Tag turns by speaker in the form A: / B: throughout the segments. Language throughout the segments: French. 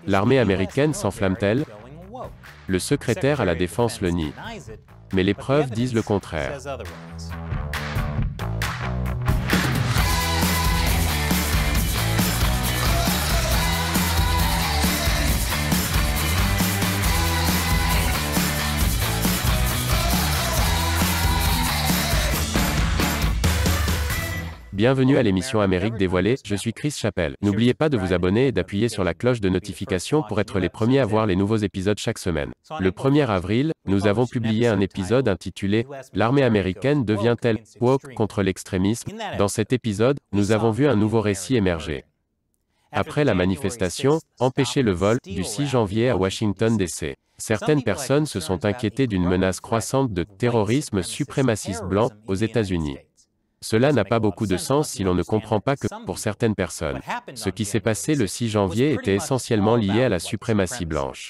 A: L'armée américaine s'enflamme-t-elle? Le secrétaire à la Défense le nie. Mais les preuves disent le contraire. Bienvenue à l'émission Amérique dévoilée, je suis Chris Chappell. N'oubliez pas de vous abonner et d'appuyer sur la cloche de notification pour être les premiers à voir les nouveaux épisodes chaque semaine. Le 1er avril, nous avons publié un épisode intitulé « L'armée américaine devient-elle woke contre l'extrémisme ?» Dans cet épisode, nous avons vu un nouveau récit émerger. Après la manifestation « Empêcher le vol » du 6 janvier à Washington DC. Certaines personnes se sont inquiétées d'une menace croissante de terrorisme suprémaciste blanc aux États-Unis. Cela n'a pas beaucoup de sens si l'on ne comprend pas que, pour certaines personnes, ce qui s'est passé le 6 janvier était essentiellement lié à la suprématie blanche.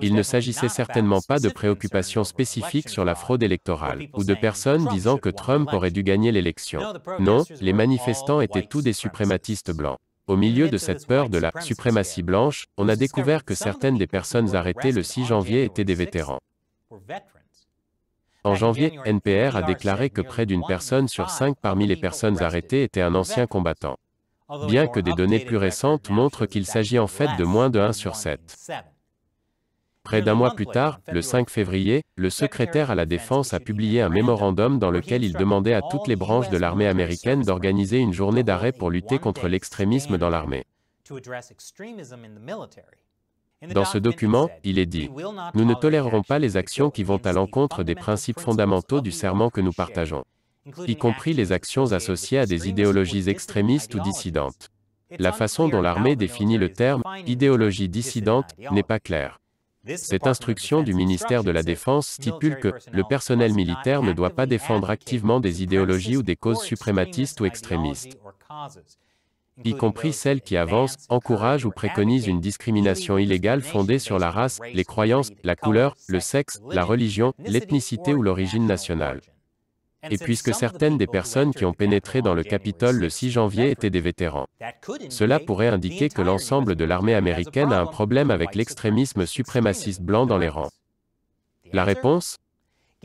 A: Il ne s'agissait certainement pas de préoccupations spécifiques sur la fraude électorale, ou de personnes disant que Trump aurait dû gagner l'élection. Non, les manifestants étaient tous des suprématistes blancs. Au milieu de cette peur de la suprématie blanche, on a découvert que certaines des personnes arrêtées le 6 janvier étaient des vétérans. En janvier, NPR a déclaré que près d'une personne sur 5 parmi les personnes arrêtées était un ancien combattant. Bien que des données plus récentes montrent qu'il s'agit en fait de moins de 1 sur 7. Près d'un mois plus tard, le 5 février, le secrétaire à la Défense a publié un mémorandum dans lequel il demandait à toutes les branches de l'armée américaine d'organiser une journée d'arrêt pour lutter contre l'extrémisme dans l'armée. Dans ce document, il est dit « Nous ne tolérerons pas les actions qui vont à l'encontre des principes fondamentaux du serment que nous partageons, y compris les actions associées à des idéologies extrémistes ou dissidentes. » La façon dont l'armée définit le terme « idéologie dissidente » n'est pas claire. Cette instruction du ministère de la Défense stipule que « le personnel militaire ne doit pas défendre activement des idéologies ou des causes suprématistes ou extrémistes, y compris celles qui avancent, encouragent ou préconisent une discrimination illégale fondée sur la race, les croyances, la couleur, le sexe, la religion, l'ethnicité ou l'origine nationale. » Et puisque certaines des personnes qui ont pénétré dans le Capitole le 6 janvier étaient des vétérans, cela pourrait indiquer que l'ensemble de l'armée américaine a un problème avec l'extrémisme suprémaciste blanc dans les rangs. La réponse?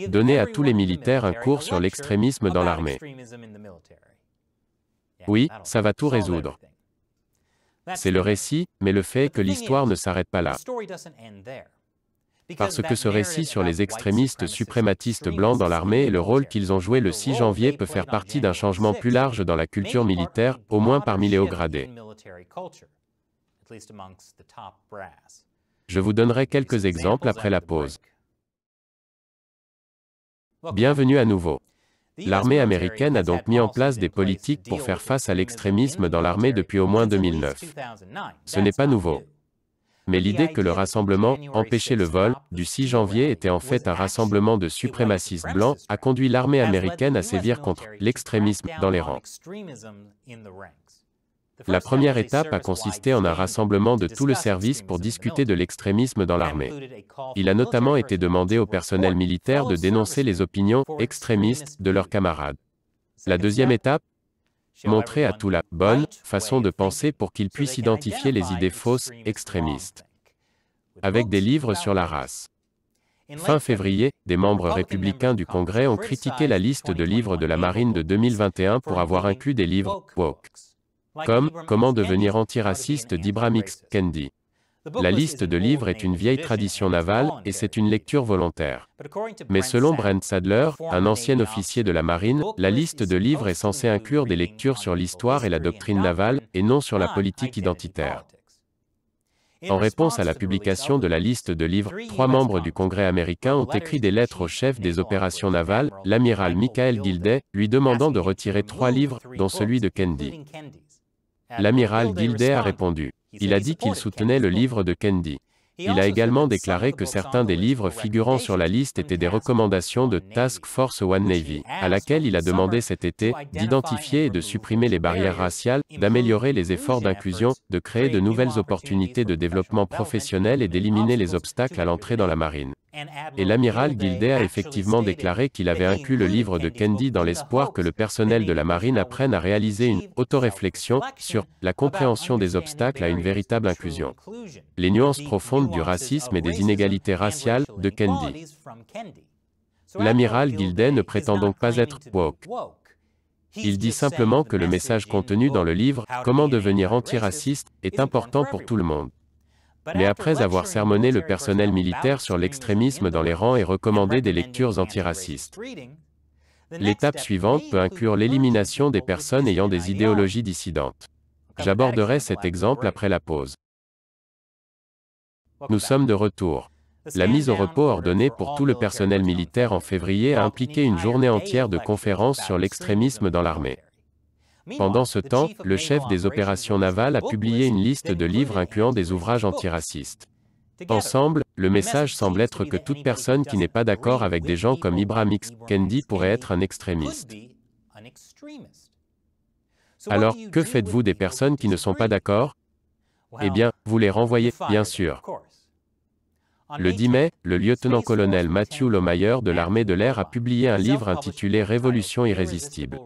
A: Donner à tous les militaires un cours sur l'extrémisme dans l'armée. Oui, ça va tout résoudre. C'est le récit, mais le fait est que l'histoire ne s'arrête pas là. Parce que ce récit sur les extrémistes suprématistes blancs dans l'armée et le rôle qu'ils ont joué le 6 janvier peut faire partie d'un changement plus large dans la culture militaire, au moins parmi les hauts gradés. Je vous donnerai quelques exemples après la pause. Bienvenue à nouveau. L'armée américaine a donc mis en place des politiques pour faire face à l'extrémisme dans l'armée depuis au moins 2009. Ce n'est pas nouveau. Mais l'idée que le rassemblement « Empêcher le vol » du 6 janvier était en fait un rassemblement de suprémacistes blancs a conduit l'armée américaine à sévir contre l'extrémisme dans les rangs. La première étape a consisté en un rassemblement de tout le service pour discuter de l'extrémisme dans l'armée. Il a notamment été demandé au personnel militaire de dénoncer les opinions extrémistes de leurs camarades. La deuxième étape? Montrer à tout la bonne façon de penser pour qu'ils puissent identifier les idées fausses, extrémistes. Avec des livres sur la race. Fin février, des membres républicains du Congrès ont critiqué la liste de livres de la Marine de 2021 pour avoir inclus des livres « woke », comme « Comment devenir antiraciste » d'Ibram X. Kendi. La liste de livres est une vieille tradition navale, et c'est une lecture volontaire. Mais selon Brent Sadler, un ancien officier de la marine, la liste de livres est censée inclure des lectures sur l'histoire et la doctrine navale, et non sur la politique identitaire. En réponse à la publication de la liste de livres, 3 membres du Congrès américain ont écrit des lettres au chef des opérations navales, l'amiral Michael Gilday, lui demandant de retirer 3 livres, dont celui de Kendi. L'amiral Gilday a répondu. Il a dit qu'il soutenait le livre de Kendi. Il a également déclaré que certains des livres figurant sur la liste étaient des recommandations de Task Force One Navy, à laquelle il a demandé cet été d'identifier et de supprimer les barrières raciales, d'améliorer les efforts d'inclusion, de créer de nouvelles opportunités de développement professionnel et d'éliminer les obstacles à l'entrée dans la marine. Et l'amiral Gilday a effectivement déclaré qu'il avait inclus le livre de Kendi dans l'espoir que le personnel de la marine apprenne à réaliser une autoréflexion sur la compréhension des obstacles à une véritable inclusion. Les nuances profondes du racisme et des inégalités raciales de Kendi. L'amiral Gilday ne prétend donc pas être woke. Il dit simplement que le message contenu dans le livre « Comment devenir antiraciste » est important pour tout le monde. Mais après avoir sermonné le personnel militaire sur l'extrémisme dans les rangs et recommandé des lectures antiracistes, l'étape suivante peut inclure l'élimination des personnes ayant des idéologies dissidentes. J'aborderai cet exemple après la pause. Nous sommes de retour. La mise au repos ordonnée pour tout le personnel militaire en février a impliqué une journée entière de conférences sur l'extrémisme dans l'armée. Pendant ce temps, le chef des opérations navales a publié une liste de livres incluant des ouvrages antiracistes. Ensemble, le message semble être que toute personne qui n'est pas d'accord avec des gens comme Ibram X. Kendi pourrait être un extrémiste. Alors, que faites-vous des personnes qui ne sont pas d'accord? Eh bien, vous les renvoyez, bien sûr. Le 10 mai, le lieutenant-colonel Matthew Lohmeyer de l'armée de l'air a publié un livre intitulé Révolution irrésistible.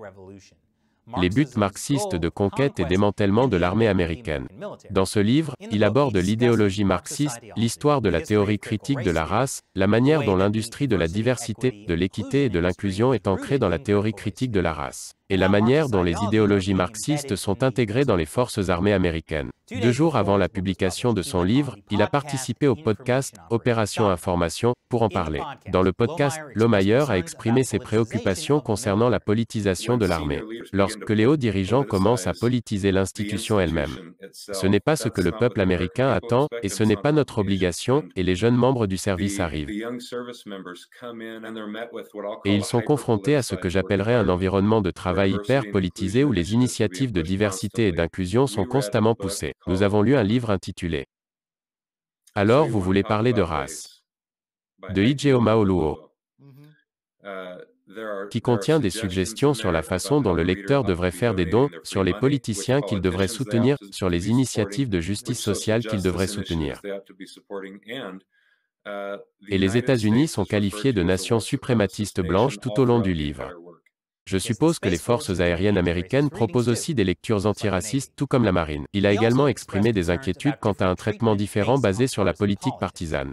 A: Les buts marxistes de conquête et démantèlement de l'armée américaine. Dans ce livre, il aborde l'idéologie marxiste, l'histoire de la théorie critique de la race, la manière dont l'industrie de la diversité, de l'équité et de l'inclusion est ancrée dans la théorie critique de la race, et la manière dont les idéologies marxistes sont intégrées dans les forces armées américaines. 2 jours avant la publication de son livre, il a participé au podcast « Opération Information » pour en parler. Dans le podcast, Lohmeyer a exprimé ses préoccupations concernant la politisation de l'armée. Lorsque les hauts dirigeants commencent à politiser l'institution elle-même. Ce n'est pas ce que le peuple américain attend, et ce n'est pas notre obligation, et les jeunes membres du service arrivent. Et ils sont confrontés à ce que j'appellerais un environnement de travail hyper politisé où les initiatives de diversité et d'inclusion sont constamment poussées. Nous avons lu un livre intitulé « Alors vous voulez parler de race » de Ijeoma Oluo, qui contient des suggestions sur la façon dont le lecteur devrait faire des dons, sur les politiciens qu'il devrait soutenir, sur les initiatives de justice sociale qu'il devrait soutenir. Et les États-Unis sont qualifiés de nation suprématiste blanche tout au long du livre. Je suppose que les forces aériennes américaines proposent aussi des lectures antiracistes tout comme la marine. Il a également exprimé des inquiétudes quant à un traitement différent basé sur la politique partisane.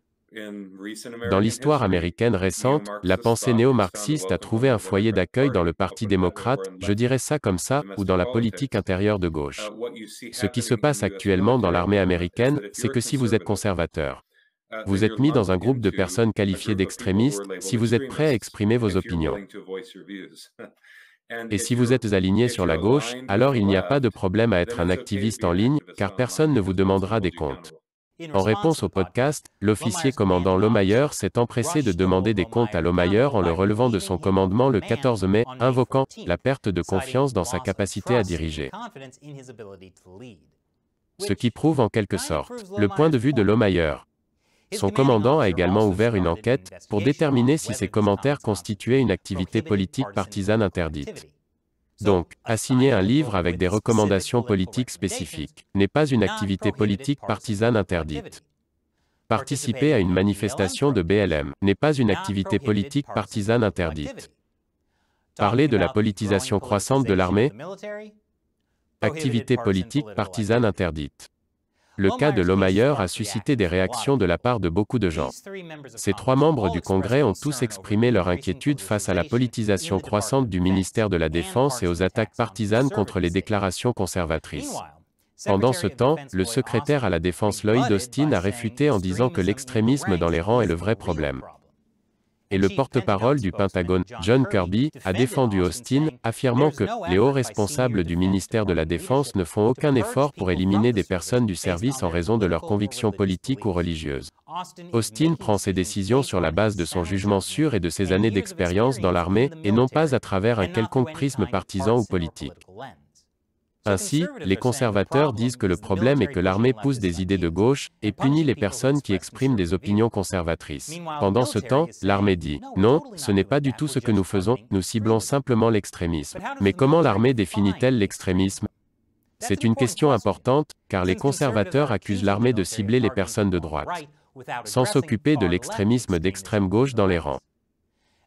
A: Dans l'histoire américaine récente, la pensée néo-marxiste a trouvé un foyer d'accueil dans le Parti démocrate, je dirais ça comme ça, ou dans la politique intérieure de gauche. Ce qui se passe actuellement dans l'armée américaine, c'est que si vous êtes conservateur, vous êtes mis dans un groupe de personnes qualifiées d'extrémistes, si vous êtes prêt à exprimer vos opinions. Et si vous êtes aligné sur la gauche, alors il n'y a pas de problème à être un activiste en ligne, car personne ne vous demandera des comptes. En réponse au podcast, l'officier commandant Lohmeyer s'est empressé de demander des comptes à Lohmeyer en le relevant de son commandement le 14 mai, invoquant la perte de confiance dans sa capacité à diriger. Ce qui prouve en quelque sorte le point de vue de Lohmeyer. Son commandant a également ouvert une enquête pour déterminer si ses commentaires constituaient une activité politique partisane interdite. Donc, assigner un livre avec des recommandations politiques spécifiques n'est pas une activité politique partisane interdite. Participer à une manifestation de BLM n'est pas une activité politique partisane interdite. Parler de la politisation croissante de l'armée, activité politique partisane interdite. Le cas de Lohmeyer a suscité des réactions de la part de beaucoup de gens. Ces 3 membres du Congrès ont tous exprimé leur inquiétude face à la politisation croissante du ministère de la Défense et aux attaques partisanes contre les déclarations conservatrices. Pendant ce temps, le secrétaire à la Défense Lloyd Austin a réfuté en disant que l'extrémisme dans les rangs est le vrai problème. Et le porte-parole du Pentagone, John Kirby, a défendu Austin, affirmant que les hauts responsables du ministère de la Défense ne font aucun effort pour éliminer des personnes du service en raison de leurs convictions politiques ou religieuses. Austin prend ses décisions sur la base de son jugement sûr et de ses années d'expérience dans l'armée, et non pas à travers un quelconque prisme partisan ou politique. Ainsi, les conservateurs disent que le problème est que l'armée pousse des idées de gauche et punit les personnes qui expriment des opinions conservatrices. Pendant ce temps, l'armée dit « Non, ce n'est pas du tout ce que nous faisons, nous ciblons simplement l'extrémisme. » Mais comment l'armée définit-elle l'extrémisme? C'est une question importante, car les conservateurs accusent l'armée de cibler les personnes de droite. sans s'occuper de l'extrémisme d'extrême gauche dans les rangs.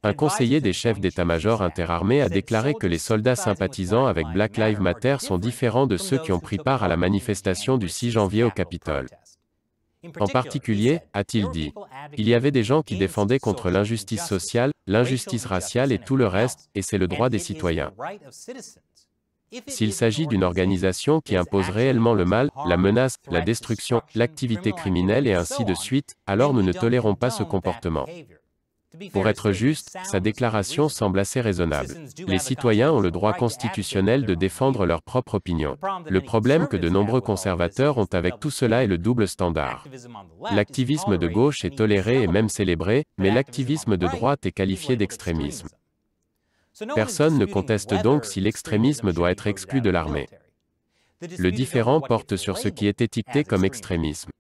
A: Un conseiller des chefs d'état-major interarmés a déclaré que les soldats sympathisant avec Black Lives Matter sont différents de ceux qui ont pris part à la manifestation du 6 janvier au Capitole. En particulier, a-t-il dit, il y avait des gens qui défendaient contre l'injustice sociale, l'injustice raciale et tout le reste, et c'est le droit des citoyens. S'il s'agit d'une organisation qui impose réellement le mal, la menace, la destruction, l'activité criminelle et ainsi de suite, alors nous ne tolérons pas ce comportement. Pour être juste, sa déclaration semble assez raisonnable. Les citoyens ont le droit constitutionnel de défendre leur propre opinion. Le problème que de nombreux conservateurs ont avec tout cela est le double standard. L'activisme de gauche est toléré et même célébré, mais l'activisme de droite est qualifié d'extrémisme. Personne ne conteste donc si l'extrémisme doit être exclu de l'armée. Le différend porte sur ce qui est étiqueté comme extrémisme.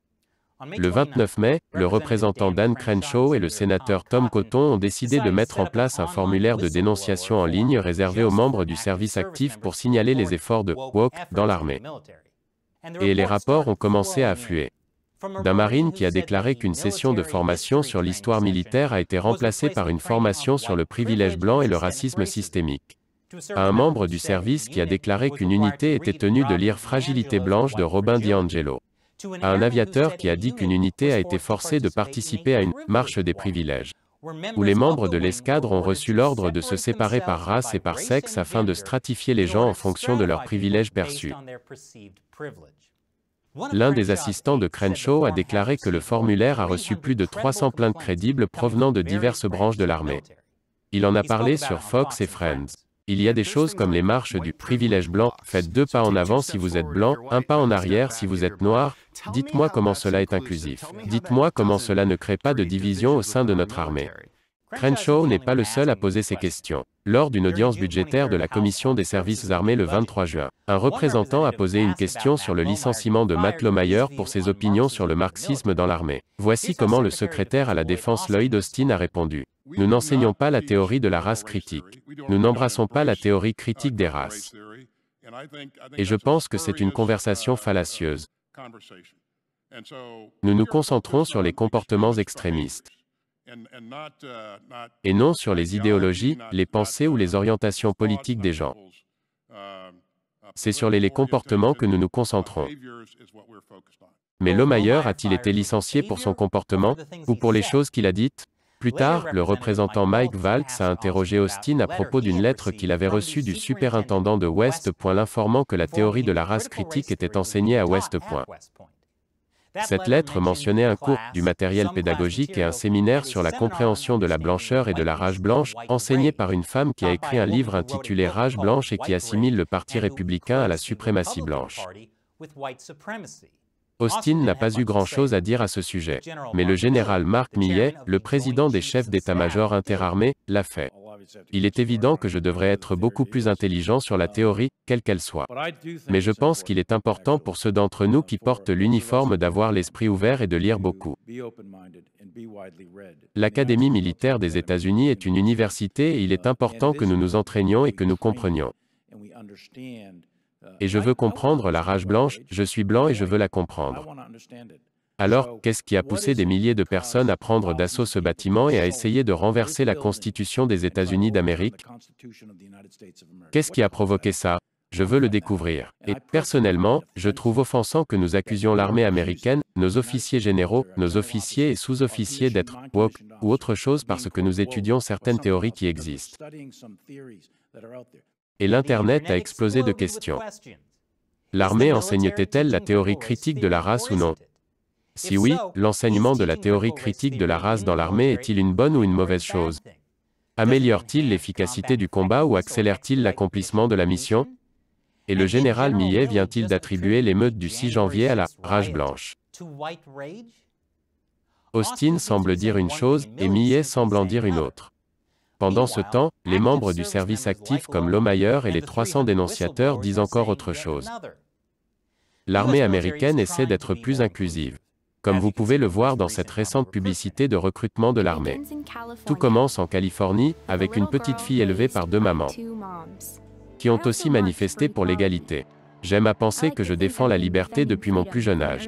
A: Le 29 mai, le représentant Dan Crenshaw et le sénateur Tom Cotton ont décidé de mettre en place un formulaire de dénonciation en ligne réservé aux membres du service actif pour signaler les efforts de « woke » dans l'armée. Et les rapports ont commencé à affluer. D'un marine qui a déclaré qu'une session de formation sur l'histoire militaire a été remplacée par une formation sur le privilège blanc et le racisme systémique. À un membre du service qui a déclaré qu'une unité était tenue de lire Fragilité blanche de Robin DiAngelo. À un aviateur qui a dit qu'une unité a été forcée de participer à une « marche des privilèges », où les membres de l'escadre ont reçu l'ordre de se séparer par race et par sexe afin de stratifier les gens en fonction de leurs privilèges perçus. L'un des assistants de Crenshaw a déclaré que le formulaire a reçu plus de 300 plaintes crédibles provenant de diverses branches de l'armée. Il en a parlé sur Fox et Friends. Il y a des choses comme les marches du privilège blanc, faites 2 pas en avant si vous êtes blanc, 1 pas en arrière si vous êtes noir. Dites-moi comment cela est inclusif. Dites-moi comment cela ne crée pas de division au sein de notre armée. Crenshaw n'est pas le seul à poser ces questions. Lors d'une audience budgétaire de la Commission des services armés le 23 juin, un représentant a posé une question sur le licenciement de Matt Lohmeier pour ses opinions sur le marxisme dans l'armée. Voici comment le secrétaire à la Défense Lloyd Austin a répondu. Nous n'enseignons pas la théorie de la race critique. Nous n'embrassons pas la théorie critique des races. Et je pense que c'est une conversation fallacieuse. Nous nous concentrons sur les comportements extrémistes. Et non sur les idéologies, les pensées ou les orientations politiques des gens. C'est sur les comportements que nous nous concentrons. Mais Lohmeier a-t-il été licencié pour son comportement, ou pour les choses qu'il a dites? Plus tard, le représentant Mike Valtz a interrogé Austin à propos d'une lettre qu'il avait reçue du superintendant de West Point l'informant que la théorie de la race critique était enseignée à West Point. Cette lettre mentionnait un cours, du matériel pédagogique et un séminaire sur la compréhension de la blancheur et de la rage blanche, enseigné par une femme qui a écrit un livre intitulé Rage blanche et qui assimile le Parti républicain à la suprématie blanche. Austin n'a pas eu grand-chose à dire à ce sujet. Mais le général Mark Milley, le président des chefs d'état-major interarmés, l'a fait. Il est évident que je devrais être beaucoup plus intelligent sur la théorie, quelle qu'elle soit. Mais je pense qu'il est important pour ceux d'entre nous qui portent l'uniforme d'avoir l'esprit ouvert et de lire beaucoup. L'Académie militaire des États-Unis est une université et il est important que nous nous entraînions et que nous comprenions. Et je veux comprendre la rage blanche, je suis blanc et je veux la comprendre. Alors, qu'est-ce qui a poussé des milliers de personnes à prendre d'assaut ce bâtiment et à essayer de renverser la Constitution des États-Unis d'Amérique? Qu'est-ce qui a provoqué ça? Je veux le découvrir. Et, personnellement, je trouve offensant que nous accusions l'armée américaine, nos officiers généraux, nos officiers et sous-officiers d'être « woke » ou autre chose parce que nous étudions certaines théories qui existent. Et l'Internet a explosé de questions. L'armée enseigne-t-elle la théorie critique de la race ou non? Si oui, l'enseignement de la théorie critique de la race dans l'armée est-il une bonne ou une mauvaise chose? Améliore-t-il l'efficacité du combat ou accélère-t-il l'accomplissement de la mission? Et le général Milley vient-il d'attribuer l'émeute du 6 janvier à la « rage blanche » ? Austin semble dire une chose, et Milley semble en dire une autre. Pendant ce temps, les membres du service actif comme Lohmeier et les 300 dénonciateurs disent encore autre chose. L'armée américaine essaie d'être plus inclusive. Comme vous pouvez le voir dans cette récente publicité de recrutement de l'armée. Tout commence en Californie, avec une petite fille élevée par 2 mamans, qui ont aussi manifesté pour l'égalité. J'aime à penser que je défends la liberté depuis mon plus jeune âge.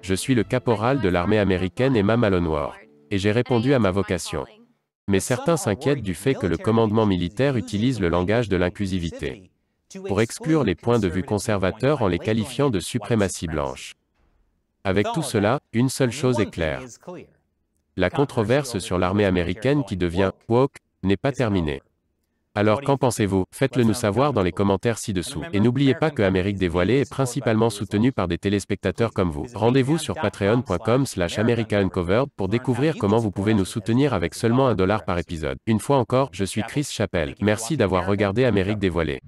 A: Je suis le caporal de l'armée américaine Emma Malonewar. Et j'ai répondu à ma vocation. Mais certains s'inquiètent du fait que le commandement militaire utilise le langage de l'inclusivité pour exclure les points de vue conservateurs en les qualifiant de suprématie blanche. Avec tout cela, une seule chose est claire. La controverse sur l'armée américaine qui devient « woke » n'est pas terminée. Alors qu'en pensez-vous? Faites-le nous savoir dans les commentaires ci-dessous. Et n'oubliez pas que Amérique dévoilée est principalement soutenue par des téléspectateurs comme vous. Rendez-vous sur patreon.com/americauncovered pour découvrir comment vous pouvez nous soutenir avec seulement $1 par épisode. Une fois encore, je suis Chris Chappell. Merci d'avoir regardé Amérique dévoilée.